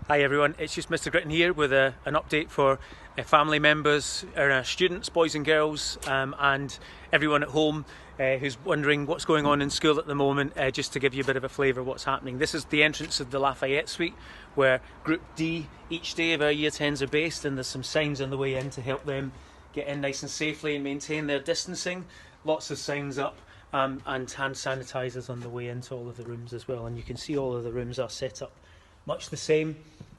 Hi everyone, it's just Mr Gritton here with an update for family members, our students, boys and girls, and everyone at home who's wondering what's going on in school at the moment, just to give you a bit of a flavour of what's happening. This is the entrance of the Lafayette Suite, where Group D each day of our Year 10s are based, and there's some signs on the way in to help them get in nice and safely and maintain their distancing. Lots of signs up. And hand sanitisers on the way into all of the rooms as well, and you can see all of the rooms are set up much the same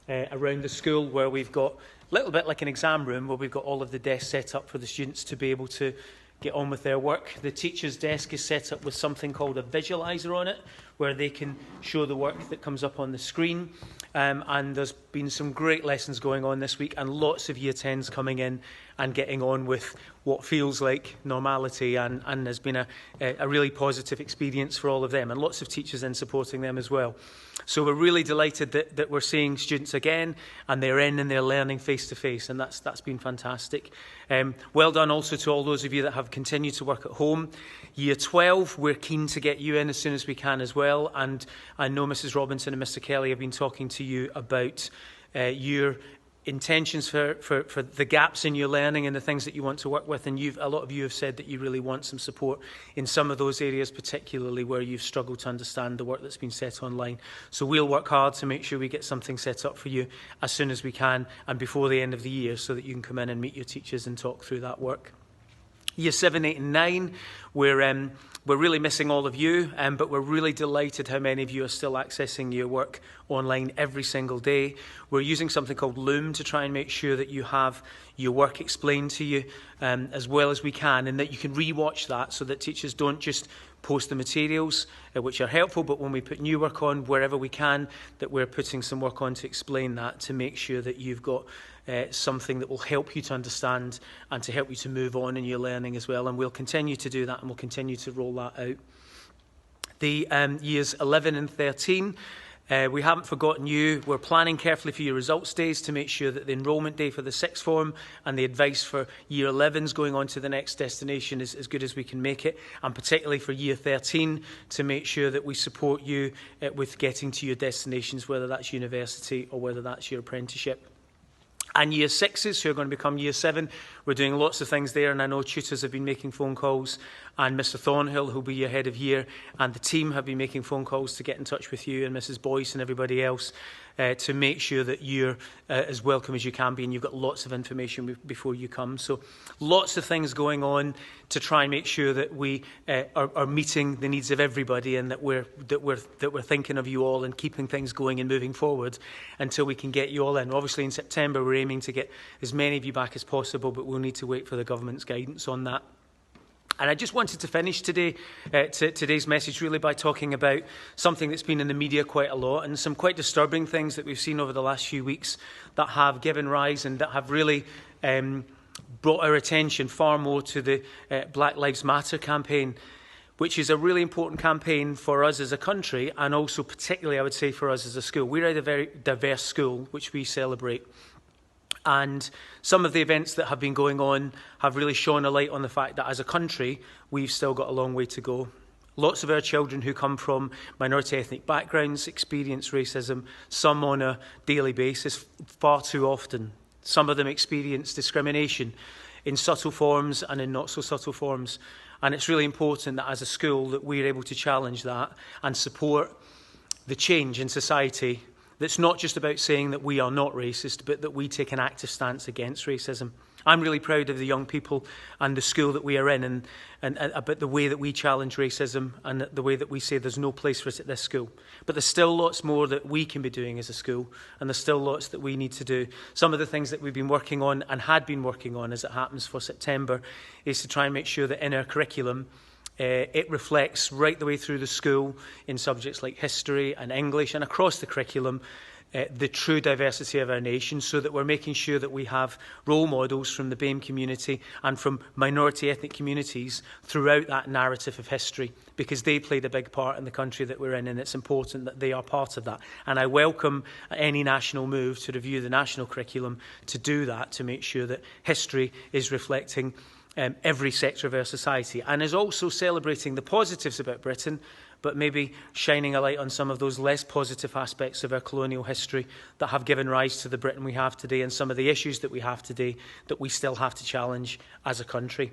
around the school, where we've got a little bit like an exam room where we've got all of the desks set up for the students to be able to get on with their work. The teacher's desk is set up with something called a visualizer on it, where they can show the work that comes up on the screen. And there's been some great lessons going on this week, and lots of Year 10s coming in and getting on with what feels like normality, and there's been a really positive experience for all of them, and lots of teachers in supporting them as well. So we're really delighted that we're seeing students again, and they're in and they're learning face to face, and that's been fantastic. Well done also to all those of you that have continued to work at home. Year 12, we're keen to get you in as soon as we can as well, and I know Mrs Robinson and Mr Kelly have been talking to you about your intentions for the gaps in your learning and the things that you want to work with, and a lot of you have said that you really want some support in some of those areas, particularly where you've struggled to understand the work that's been set online. So we'll work hard to make sure we get something set up for you as soon as we can and before the end of the year, so that you can come in and meet your teachers and talk through that work. Year 7, 8 and 9, we're really missing all of you, but we're really delighted how many of you are still accessing your work online every single day. We're using something called Loom to try and make sure that you have your work explained to you as well as we can, and that you can re-watch that, so that teachers don't just post the materials, which are helpful, but when we put new work on, wherever we can, that we're putting some work on to explain that, to make sure that you've got something that will help you to understand and to help you to move on in your learning as well. And we'll continue to do that, and we'll continue to roll that out. The years 11 and 13, we haven't forgotten you. We're planning carefully for your results days to make sure that the enrolment day for the sixth form and the advice for year 11s going on to the next destination is as good as we can make it, and particularly for year 13 to make sure that we support you with getting to your destinations, whether that's university or whether that's your apprenticeship. And year 6s, who are going to become year 7, we're doing lots of things there, and I know tutors have been making phone calls, and Mr Thornhill, who'll be your head of year, and the team have been making phone calls to get in touch with you, and Mrs Boyce and everybody else, to make sure that you're as welcome as you can be, and you've got lots of information before you come. So lots of things going on to try and make sure that we are meeting the needs of everybody, and that we're thinking of you all and keeping things going and moving forward until we can get you all in. Obviously in September we're aiming to get as many of you back as possible, but we'll need to wait for the government's guidance on that. And I just wanted to finish today's message really by talking about something that's been in the media quite a lot, and some quite disturbing things that we've seen over the last few weeks that have given rise and that have really brought our attention far more to the Black Lives Matter campaign, which is a really important campaign for us as a country, and also particularly, I would say, for us as a school. We're a very diverse school, which we celebrate. And some of the events that have been going on have really shone a light on the fact that as a country, we've still got a long way to go. Lots of our children who come from minority ethnic backgrounds experience racism, some on a daily basis, far too often. Some of them experience discrimination in subtle forms and in not so subtle forms. And it's really important that as a school that we're able to challenge that and support the change in society that's not just about saying that we are not racist, but that we take an active stance against racism. I'm really proud of the young people and the school that we are in, and about the way that we challenge racism and the way that we say there's no place for it at this school. But there's still lots more that we can be doing as a school, and there's still lots that we need to do. Some of the things that we've been working on and had been working on, as it happens, for September, is to try and make sure that in our curriculum it reflects right the way through the school in subjects like history and English, and across the curriculum the true diversity of our nation, so that we're making sure that we have role models from the BAME community and from minority ethnic communities throughout that narrative of history, because they played a big part in the country that we're in, and it's important that they are part of that. And I welcome any national move to review the national curriculum to do that, to make sure that history is reflecting every sector of our society, and is also celebrating the positives about Britain, but maybe shining a light on some of those less positive aspects of our colonial history that have given rise to the Britain we have today and some of the issues that we have today that we still have to challenge as a country.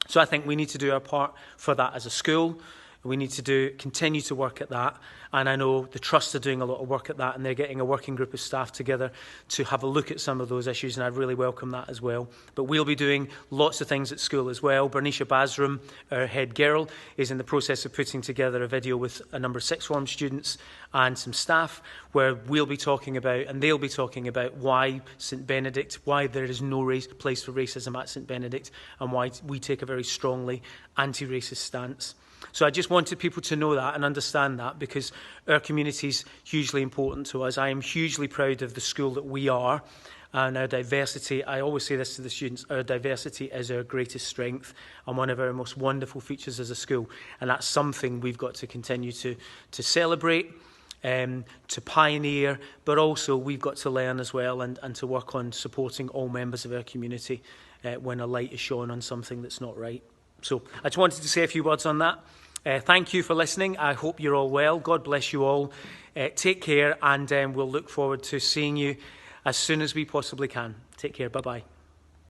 So I think we need to do our part for that as a school. We need to continue to work at that. And I know the Trust are doing a lot of work at that, and they're getting a working group of staff together to have a look at some of those issues, and I really welcome that as well. But we'll be doing lots of things at school as well. Bernicia Basram, our head girl, is in the process of putting together a video with a number of sixth form students and some staff where we'll be talking about, and they'll be talking about, why St Benedict, why there is no place for racism at St Benedict, and why we take a very strongly anti-racist stance. So I just wanted people to know that and understand that, because our community is hugely important to us. I am hugely proud of the school that we are and our diversity. I always say this to the students, our diversity is our greatest strength and one of our most wonderful features as a school. And that's something we've got to continue to celebrate, to pioneer, but also we've got to learn as well and to work on supporting all members of our community when a light is shown on something that's not right. So I just wanted to say a few words on that. Thank you for listening. I hope you're all well. God bless you all. Take care, and we'll look forward to seeing you as soon as we possibly can. Take care. Bye-bye.